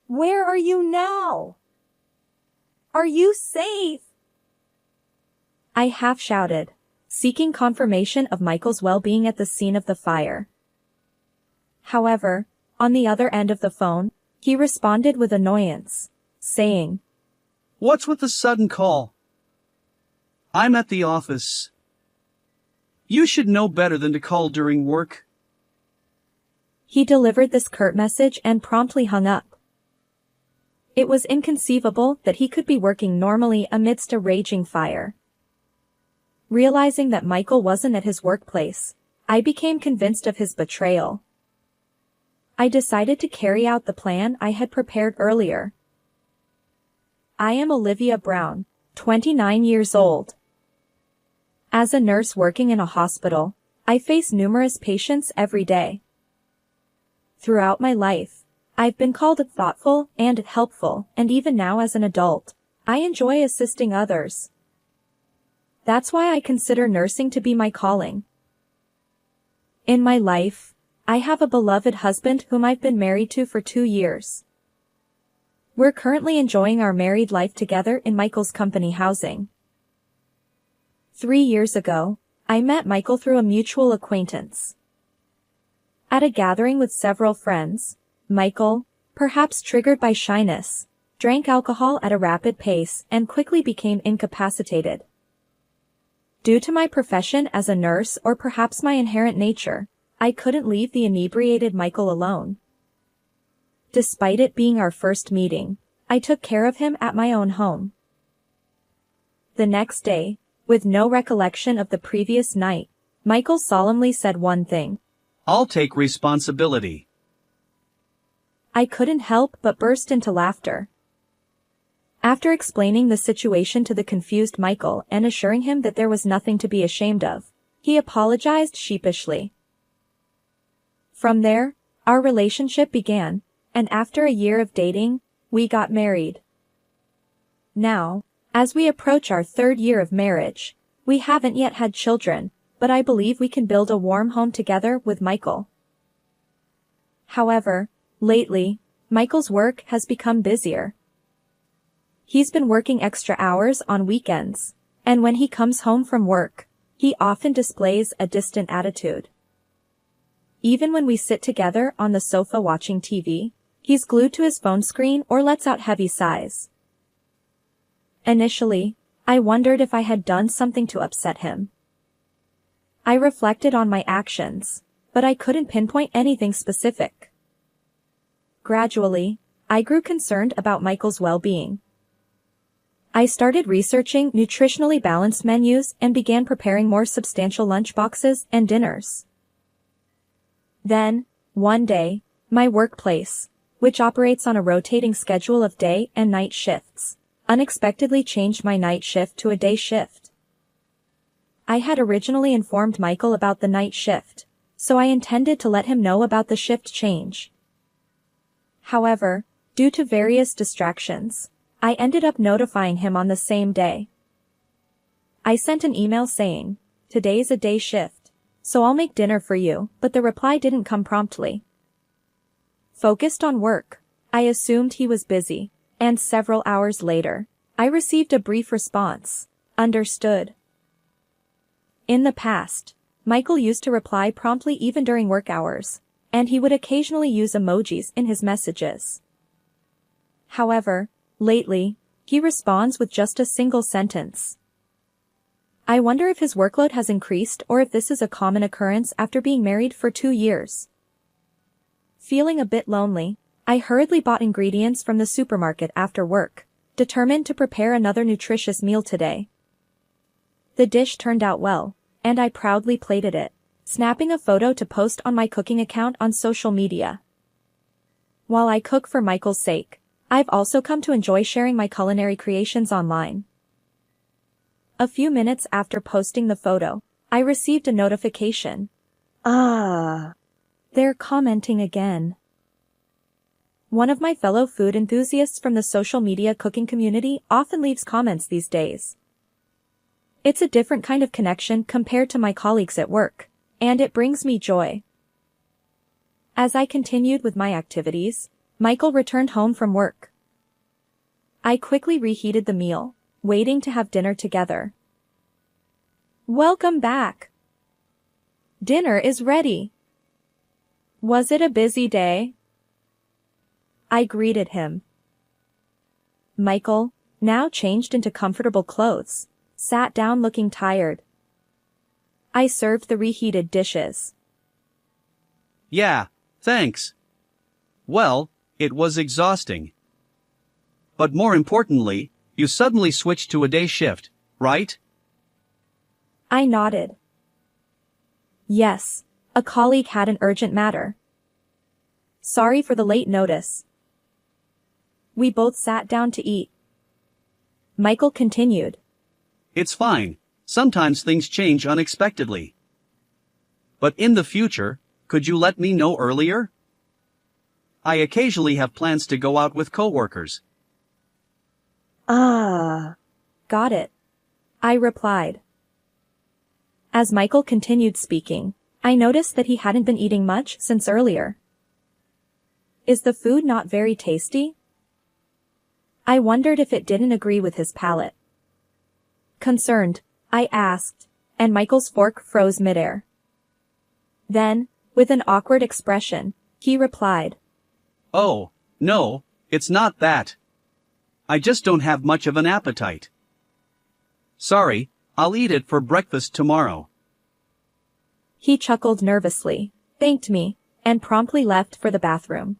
Where are you now? Are you safe? I half shouted, seeking confirmation of Michael's well-being at the scene of the fire. However, on the other end of the phone, he responded with annoyance, saying, "What's with the sudden call? I'm at the office. You should know better than to call during work." He delivered this curt message and promptly hung up. It was inconceivable that he could be working normally amidst a raging fire. Realizing that Michael wasn't at his workplace, I became convinced of his betrayal. I decided to carry out the plan I had prepared earlier. I am Olivia Brown, 29 years old. As a nurse working in a hospital, I face numerous patients every day. Throughout my life, I've been called thoughtful and helpful, and even now as an adult, I enjoy assisting others. That's why I consider nursing to be my calling. In my life, I have a beloved husband whom I've been married to for 2 years. We're currently enjoying our married life together in Michael's company housing. 3 years ago, I met Michael through a mutual acquaintance. At a gathering with several friends, Michael, perhaps triggered by shyness, drank alcohol at a rapid pace and quickly became incapacitated. Due to my profession as a nurse or perhaps my inherent nature, I couldn't leave the inebriated Michael alone. Despite it being our first meeting, I took care of him at my own home. The next day, with no recollection of the previous night, Michael solemnly said one thing: "I'll take responsibility." I couldn't help but burst into laughter. After explaining the situation to the confused Michael and assuring him that there was nothing to be ashamed of, he apologized sheepishly. From there, our relationship began, and after a year of dating, we got married. Now, as we approach our 3rd year of marriage, we haven't yet had children, but I believe we can build a warm home together with Michael. However, lately, Michael's work has become busier. He's been working extra hours on weekends, and when he comes home from work, he often displays a distant attitude. Even when we sit together on the sofa watching TV, he's glued to his phone screen or lets out heavy sighs. Initially, I wondered if I had done something to upset him. I reflected on my actions, but I couldn't pinpoint anything specific. Gradually, I grew concerned about Michael's well-being. I started researching nutritionally balanced menus and began preparing more substantial lunchboxes and dinners. Then, one day, my workplace, which operates on a rotating schedule of day and night shifts, unexpectedly changed my night shift to a day shift. I had originally informed Michael about the night shift, so I intended to let him know about the shift change. However, due to various distractions, I ended up notifying him on the same day. I sent an email saying, "Today's a day shift, so I'll make dinner for you," but the reply didn't come promptly. Focused on work, I assumed he was busy, and several hours later, I received a brief response: "Understood." In the past, Michael used to reply promptly even during work hours, and he would occasionally use emojis in his messages. However, lately, he responds with just a single sentence. I wonder if his workload has increased or if this is a common occurrence after being married for 2 years. Feeling a bit lonely, I hurriedly bought ingredients from the supermarket after work, determined to prepare another nutritious meal today. The dish turned out well, and I proudly plated it, snapping a photo to post on my cooking account on social media. While I cook for Michael's sake, I've also come to enjoy sharing my culinary creations online. A few minutes after posting the photo, I received a notification. They're commenting again. One of my fellow food enthusiasts from the social media cooking community often leaves comments these days. It's a different kind of connection compared to my colleagues at work, and it brings me joy. As I continued with my activities, Michael returned home from work. I quickly reheated the meal, waiting to have dinner together. Welcome back. Dinner is ready. Was it a busy day? I greeted him. Michael, now changed into comfortable clothes, sat down looking tired. I served the reheated dishes. Yeah, thanks. Well, it was exhausting. But more importantly, you suddenly switched to a day shift, right? I nodded. Yes, a colleague had an urgent matter. Sorry for the late notice. We both sat down to eat. Michael continued. It's fine, sometimes things change unexpectedly. But in the future, could you let me know earlier? I occasionally have plans to go out with coworkers. Got it. I replied. As Michael continued speaking, I noticed that he hadn't been eating much since earlier. Is the food not very tasty? I wondered if it didn't agree with his palate. Concerned, I asked, and Michael's fork froze midair. Then, with an awkward expression, he replied. Oh, no, it's not that. I just don't have much of an appetite. Sorry, I'll eat it for breakfast tomorrow. He chuckled nervously, thanked me, and promptly left for the bathroom.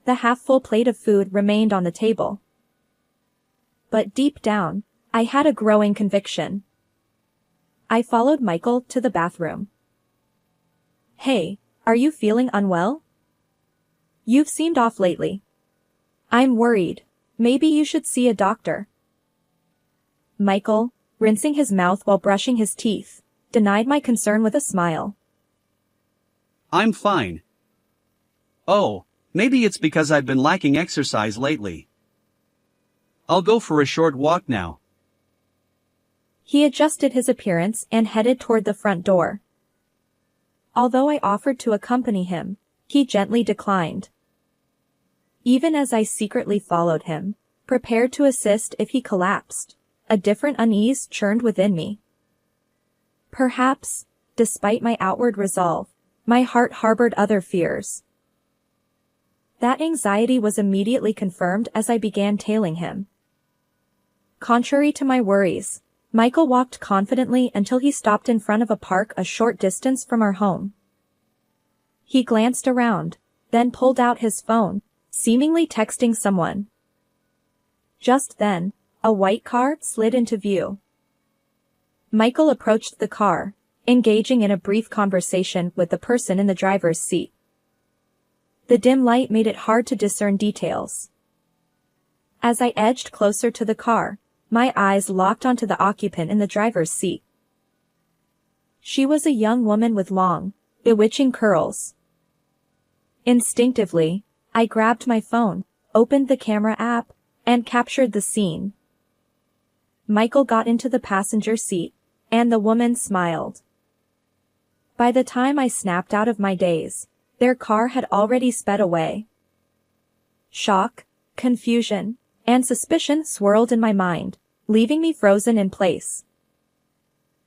The half-full plate of food remained on the table. But deep down, I had a growing conviction. I followed Michael to the bathroom. Hey, are you feeling unwell? You've seemed off lately. I'm worried. Maybe you should see a doctor. Michael, rinsing his mouth while brushing his teeth, denied my concern with a smile. I'm fine. Oh, maybe it's because I've been lacking exercise lately. I'll go for a short walk now. He adjusted his appearance and headed toward the front door. Although I offered to accompany him, he gently declined. Even as I secretly followed him, prepared to assist if he collapsed, a different unease churned within me. Perhaps, despite my outward resolve, my heart harbored other fears. That anxiety was immediately confirmed as I began tailing him. Contrary to my worries, Michael walked confidently until he stopped in front of a park a short distance from our home. He glanced around, then pulled out his phone, seemingly texting someone. Just then, a white car slid into view. Michael approached the car, engaging in a brief conversation with the person in the driver's seat. The dim light made it hard to discern details. As I edged closer to the car, my eyes locked onto the occupant in the driver's seat. She was a young woman with long, bewitching curls. Instinctively, I grabbed my phone, opened the camera app, and captured the scene. Michael got into the passenger seat, and the woman smiled. By the time I snapped out of my daze, their car had already sped away. Shock, confusion, and suspicion swirled in my mind, leaving me frozen in place.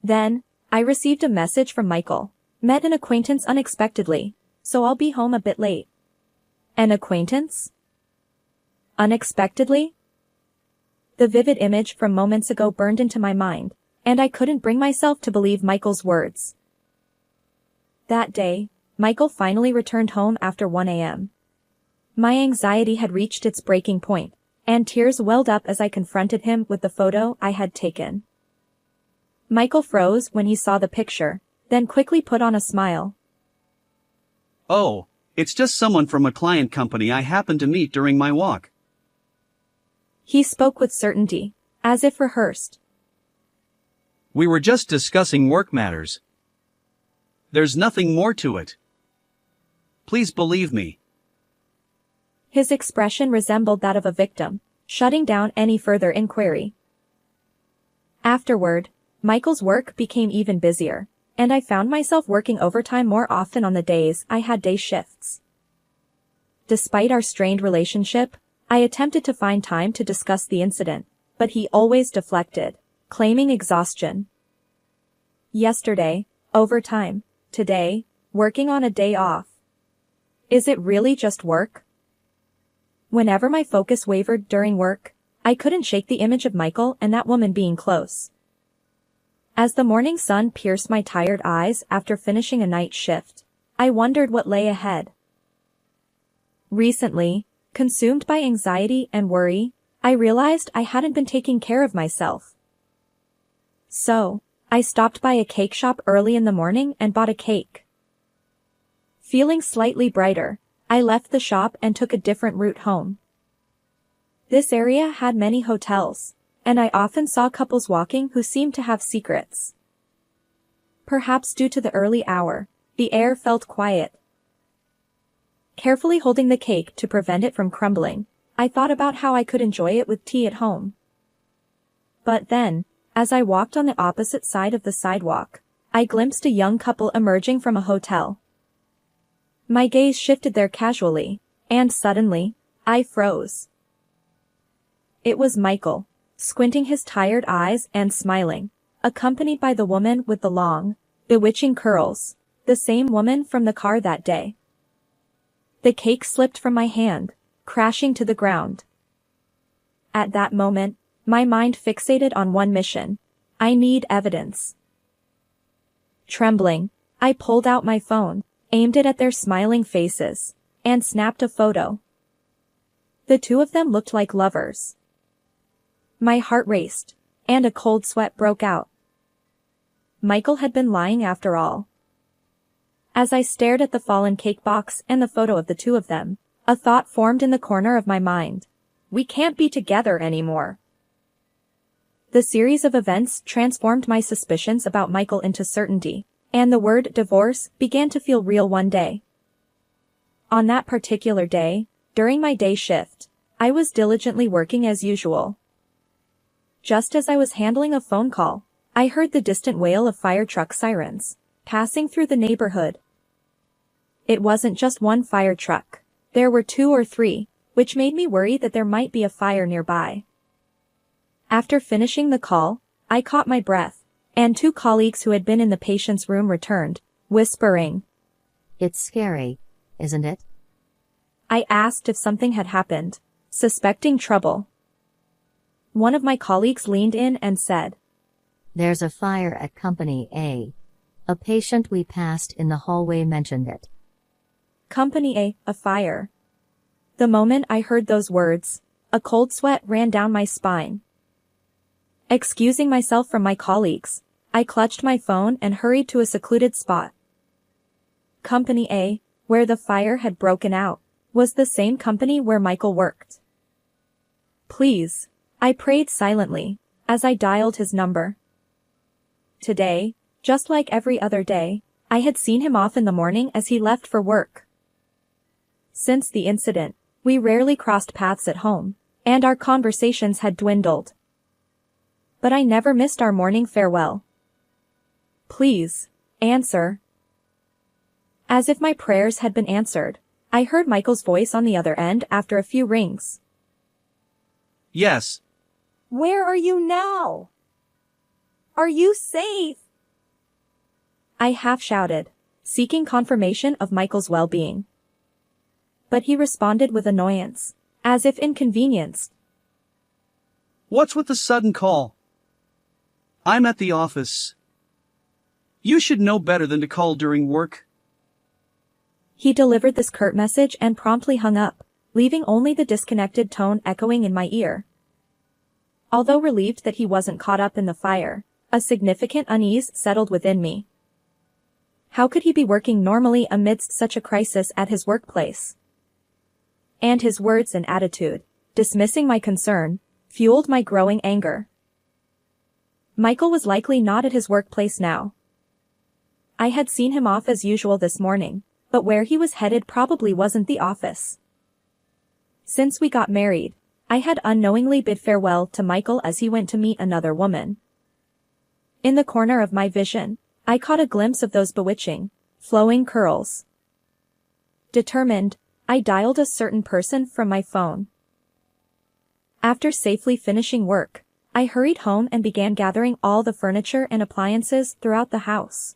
Then, I received a message from Michael. Met an acquaintance unexpectedly, so I'll be home a bit late. An acquaintance? Unexpectedly? The vivid image from moments ago burned into my mind, and I couldn't bring myself to believe Michael's words. That day, Michael finally returned home after 1 a.m. My anxiety had reached its breaking point, and tears welled up as I confronted him with the photo I had taken. Michael froze when he saw the picture, then quickly put on a smile. Oh, it's just someone from a client company I happened to meet during my walk. He spoke with certainty, as if rehearsed. We were just discussing work matters. There's nothing more to it. Please believe me. His expression resembled that of a victim, shutting down any further inquiry. Afterward, Michael's work became even busier, and I found myself working overtime more often on the days I had day shifts. Despite our strained relationship, I attempted to find time to discuss the incident, but he always deflected, claiming exhaustion. Yesterday, overtime. Today, working on a day off. Is it really just work? Whenever my focus wavered during work, I couldn't shake the image of Michael and that woman being close. As the morning sun pierced my tired eyes after finishing a night shift, I wondered what lay ahead. Recently, consumed by anxiety and worry, I realized I hadn't been taking care of myself. So, I stopped by a cake shop early in the morning and bought a cake. Feeling slightly brighter, I left the shop and took a different route home. This area had many hotels, and I often saw couples walking who seemed to have secrets. Perhaps due to the early hour, the air felt quiet. Carefully holding the cake to prevent it from crumbling, I thought about how I could enjoy it with tea at home. But then, as I walked on the opposite side of the sidewalk, I glimpsed a young couple emerging from a hotel. My gaze shifted there casually, and suddenly, I froze. It was Michael, squinting his tired eyes and smiling, accompanied by the woman with the long, bewitching curls, the same woman from the car that day. The cake slipped from my hand, crashing to the ground. At that moment, my mind fixated on one mission. I need evidence. Trembling, I pulled out my phone, aimed it at their smiling faces, and snapped a photo. The two of them looked like lovers. My heart raced, and a cold sweat broke out. Michael had been lying after all. As I stared at the fallen cake box and the photo of the two of them, a thought formed in the corner of my mind. We can't be together anymore. The series of events transformed my suspicions about Michael into certainty, and the word divorce began to feel real one day. On that particular day, during my day shift, I was diligently working as usual. Just as I was handling a phone call, I heard the distant wail of fire truck sirens, passing through the neighborhood. It wasn't just one fire truck. There were 2 or 3, which made me worry that there might be a fire nearby. After finishing the call, I caught my breath, and 2 colleagues who had been in the patient's room returned, whispering. It's scary, isn't it? I asked if something had happened, suspecting trouble. One of my colleagues leaned in and said, There's a fire at Company A. A patient we passed in the hallway mentioned it. Company A fire. The moment I heard those words, a cold sweat ran down my spine. Excusing myself from my colleagues, I clutched my phone and hurried to a secluded spot. Company A, where the fire had broken out, was the same company where Michael worked. Please, I prayed silently, as I dialed his number. Today, just like every other day, I had seen him off in the morning as he left for work. Since the incident, we rarely crossed paths at home, and our conversations had dwindled. But I never missed our morning farewell. Please, answer. As if my prayers had been answered, I heard Michael's voice on the other end after a few rings. Yes. Where are you now? Are you safe? I half shouted, seeking confirmation of Michael's well-being. But he responded with annoyance, as if inconvenienced. What's with the sudden call? I'm at the office. You should know better than to call during work. He delivered this curt message and promptly hung up, leaving only the disconnected tone echoing in my ear. Although relieved that he wasn't caught up in the fire, a significant unease settled within me. How could he be working normally amidst such a crisis at his workplace? And his words and attitude, dismissing my concern, fueled my growing anger. Michael was likely not at his workplace now. I had seen him off as usual this morning, but where he was headed probably wasn't the office. Since we got married, I had unknowingly bid farewell to Michael as he went to meet another woman. In the corner of my vision, I caught a glimpse of those bewitching, flowing curls. Determined, I dialed a certain person from my phone. After safely finishing work, I hurried home and began gathering all the furniture and appliances throughout the house.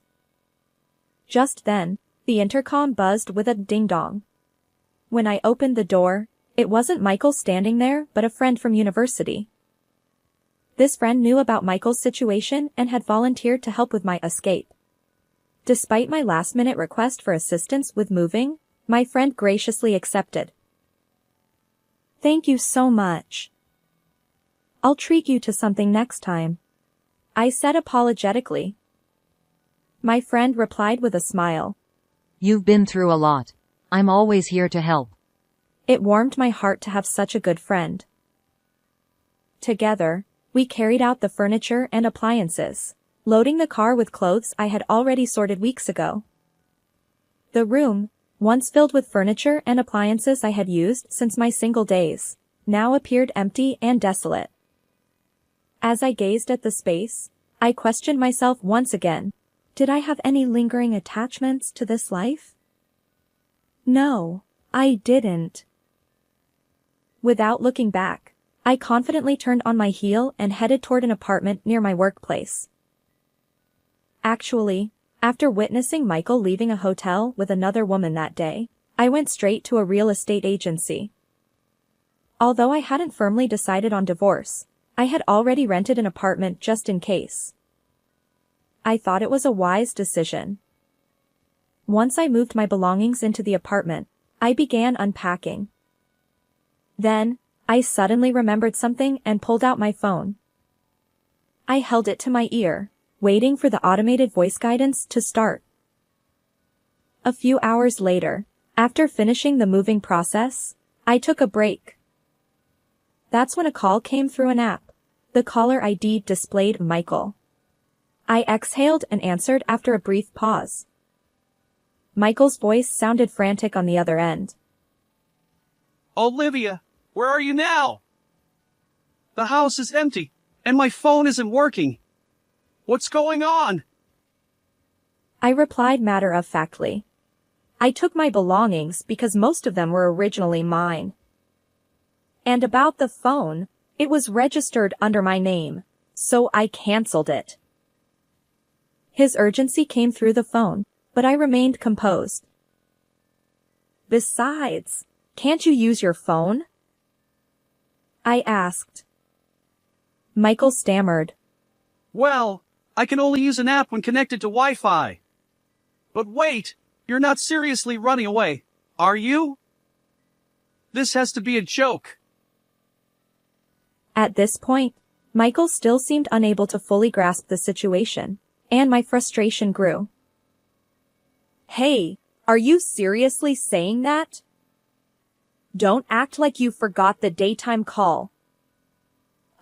Just then, the intercom buzzed with a ding-dong. When I opened the door, it wasn't Michael standing there but a friend from university. This friend knew about Michael's situation and had volunteered to help with my escape. Despite my last-minute request for assistance with moving, my friend graciously accepted. "Thank you so much. I'll treat you to something next time," I said apologetically. My friend replied with a smile. You've been through a lot. I'm always here to help. It warmed my heart to have such a good friend. Together, we carried out the furniture and appliances, loading the car with clothes I had already sorted weeks ago. The room, once filled with furniture and appliances I had used since my single days, now appeared empty and desolate. As I gazed at the space, I questioned myself once again. Did I have any lingering attachments to this life? No, I didn't. Without looking back, I confidently turned on my heel and headed toward an apartment near my workplace. Actually, after witnessing Michael leaving a hotel with another woman that day, I went straight to a real estate agency. Although I hadn't firmly decided on divorce, I had already rented an apartment just in case. I thought it was a wise decision. Once I moved my belongings into the apartment, I began unpacking. Then, I suddenly remembered something and pulled out my phone. I held it to my ear, waiting for the automated voice guidance to start. A few hours later, after finishing the moving process, I took a break. That's when a call came through an app. The caller ID displayed Michael. I exhaled and answered after a brief pause. Michael's voice sounded frantic on the other end. Olivia, where are you now? The house is empty, and my phone isn't working. What's going on? I replied matter-of-factly. I took my belongings because most of them were originally mine. And about the phone, it was registered under my name, so I canceled it. His urgency came through the phone, but I remained composed. Besides, can't you use your phone? I asked. Michael stammered. Well, I can only use an app when connected to Wi-Fi. But wait, you're not seriously running away, are you? This has to be a joke. At this point, Michael still seemed unable to fully grasp the situation, and my frustration grew. Hey, are you seriously saying that? Don't act like you forgot the daytime call.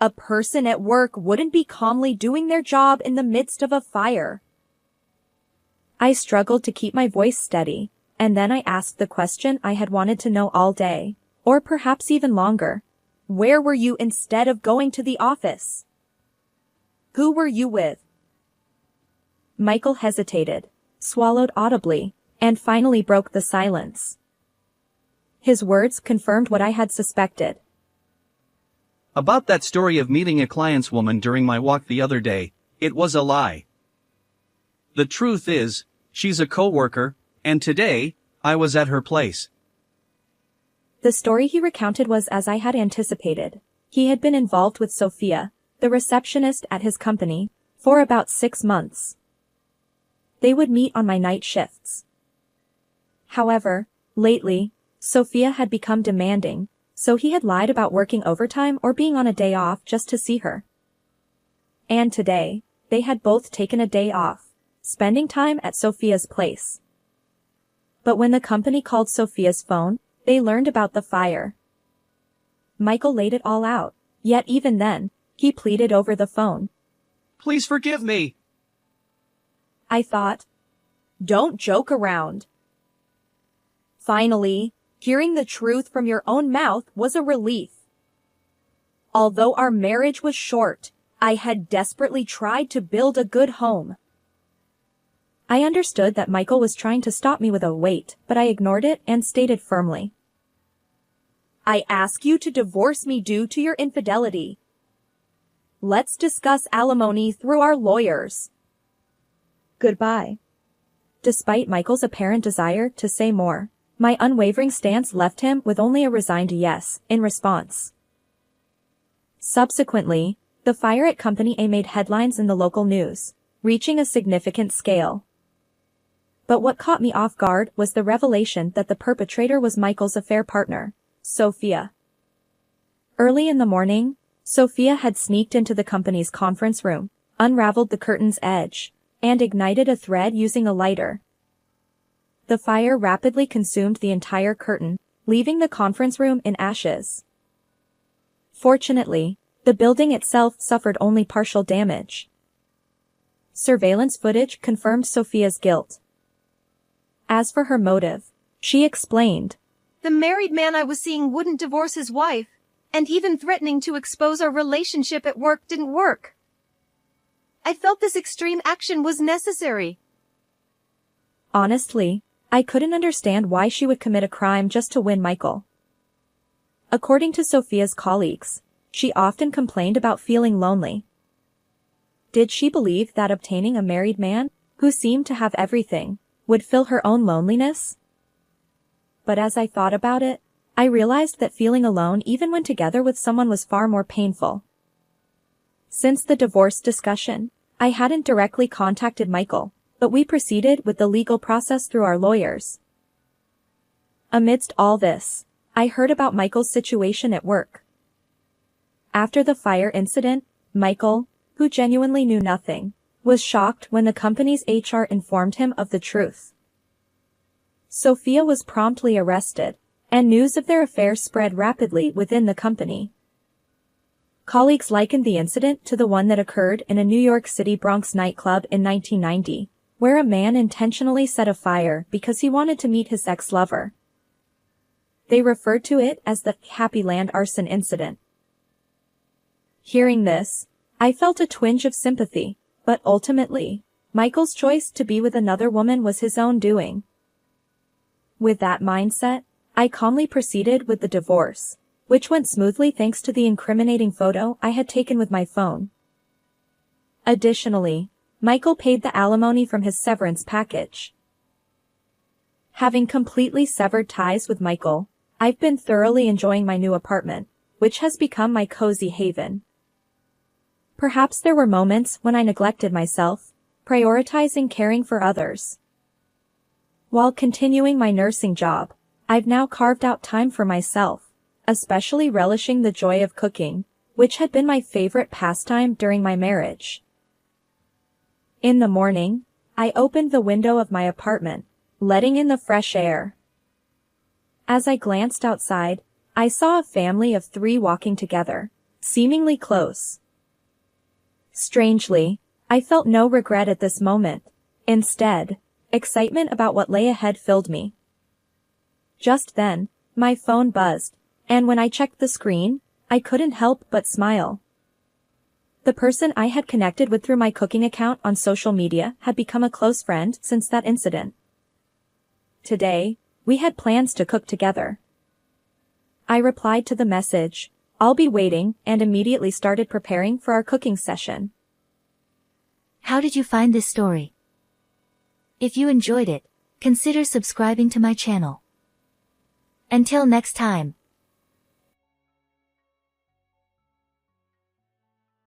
A person at work wouldn't be calmly doing their job in the midst of a fire. I struggled to keep my voice steady, and then I asked the question I had wanted to know all day, or perhaps even longer. Where were you instead of going to the office? Who were you with? Michael hesitated, swallowed audibly, and finally broke the silence. His words confirmed what I had suspected. About that story of meeting a client's woman during my walk the other day, it was a lie. The truth is, she's a coworker, and today, I was at her place. The story he recounted was as I had anticipated. He had been involved with Sophia, the receptionist at his company, for about 6 months. They would meet on my night shifts. However, lately, Sophia had become demanding, so he had lied about working overtime or being on a day off just to see her. And today, they had both taken a day off, spending time at Sophia's place. But when the company called Sophia's phone, they learned about the fire. Michael laid it all out, yet even then, he pleaded over the phone. Please forgive me. I thought. Don't joke around. Finally, hearing the truth from your own mouth was a relief. Although our marriage was short, I had desperately tried to build a good home. I understood that Michael was trying to stop me with a wait, but I ignored it and stated firmly. I ask you to divorce me due to your infidelity. Let's discuss alimony through our lawyers. Goodbye. Despite Michael's apparent desire to say more, my unwavering stance left him with only a resigned yes in response. Subsequently, the fire at Company A made headlines in the local news, reaching a significant scale. But what caught me off guard was the revelation that the perpetrator was Michael's affair partner, Sophia. Early in the morning, Sophia had sneaked into the company's conference room, unraveled the curtain's edge, and ignited a thread using a lighter. The fire rapidly consumed the entire curtain, leaving the conference room in ashes. Fortunately, the building itself suffered only partial damage. Surveillance footage confirmed Sophia's guilt. As for her motive, she explained, "The married man I was seeing wouldn't divorce his wife, and even threatening to expose our relationship at work didn't work. I felt this extreme action was necessary." Honestly, I couldn't understand why she would commit a crime just to win Michael. According to Sophia's colleagues, she often complained about feeling lonely. Did she believe that obtaining a married man, who seemed to have everything, would fill her own loneliness? But as I thought about it, I realized that feeling alone even when together with someone was far more painful. Since the divorce discussion, I hadn't directly contacted Michael, but we proceeded with the legal process through our lawyers. Amidst all this, I heard about Michael's situation at work. After the fire incident, Michael, who genuinely knew nothing, was shocked when the company's HR informed him of the truth. Sophia was promptly arrested, and news of their affair spread rapidly within the company. Colleagues likened the incident to the one that occurred in a New York City Bronx nightclub in 1990, where a man intentionally set a fire because he wanted to meet his ex-lover. They referred to it as the Happy Land arson incident. Hearing this, I felt a twinge of sympathy, but ultimately, Michael's choice to be with another woman was his own doing. With that mindset, I calmly proceeded with the divorce, which went smoothly thanks to the incriminating photo I had taken with my phone. Additionally, Michael paid the alimony from his severance package. Having completely severed ties with Michael, I've been thoroughly enjoying my new apartment, which has become my cozy haven. Perhaps there were moments when I neglected myself, prioritizing caring for others. While continuing my nursing job, I've now carved out time for myself, especially relishing the joy of cooking, which had been my favorite pastime during my marriage. In the morning, I opened the window of my apartment, letting in the fresh air. As I glanced outside, I saw a family of 3 walking together, seemingly close. Strangely, I felt no regret at this moment. Instead, excitement about what lay ahead filled me. Just then, my phone buzzed, and when I checked the screen, I couldn't help but smile. The person I had connected with through my cooking account on social media had become a close friend since that incident. Today, we had plans to cook together. I replied to the message, "I'll be waiting," and immediately started preparing for our cooking session. How did you find this story? If you enjoyed it, consider subscribing to my channel. Until next time.